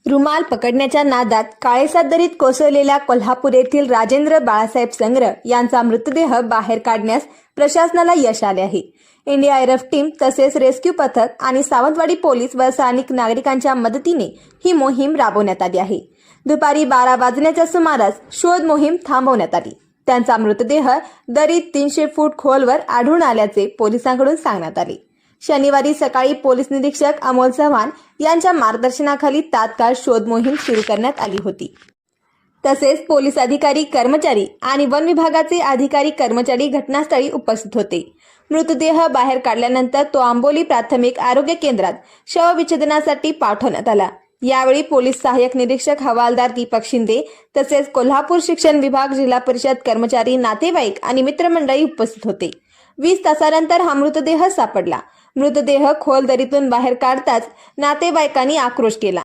रुमाल पकडण्याच्या नादात काळेसात दरीत कोसळलेल्या कोल्हापूर येथील राजेंद्र बाळासाहेब संग्र यांचा मृतदेह बाहेर काढण्यास प्रशासनाला यश आले आहे. एनडीआरएफ टीम तसेच रेस्क्यू पथक आणि सावंतवाडी पोलीस व स्थानिक नागरिकांच्या मदतीने ही मोहीम राबवण्यात आली आहे. दुपारी 12 वाजण्याच्या सुमारास शोध मोहीम थांबवण्यात आली. त्यांचा मृतदेह दरीत 300 फूट खोलवर आढळून आल्याचे पोलिसांकडून सांगण्यात आले. शनिवारी सकाळी पोलीस निरीक्षक अमोल चव्हाण यांच्या मार्गदर्शनाखाली तात्काळ शोध मोहीम सुरू करण्यात आली होती. तसेच पोलीस अधिकारी कर्मचारी आणि वन विभागाचे अधिकारी कर्मचारी घटनास्थळी उपस्थित होते. मृतदेह बाहेर काढल्यानंतर तो आंबोली प्राथमिक आरोग्य केंद्रात शवविच्छेदनासाठी पाठवण्यात आला. यावेळी पोलीस सहाय्यक निरीक्षक हवालदार दीपक शिंदे तसेच कोल्हापूर शिक्षण विभाग, जिल्हा परिषद कर्मचारी, नातेवाईक आणि मित्रमंडळी उपस्थित होते. 20 तासानंतर हा मृतदेह सापडला. मृतदेह खोल दरीतून बाहेर काढताच नातेवाईकांनी आक्रोश केला.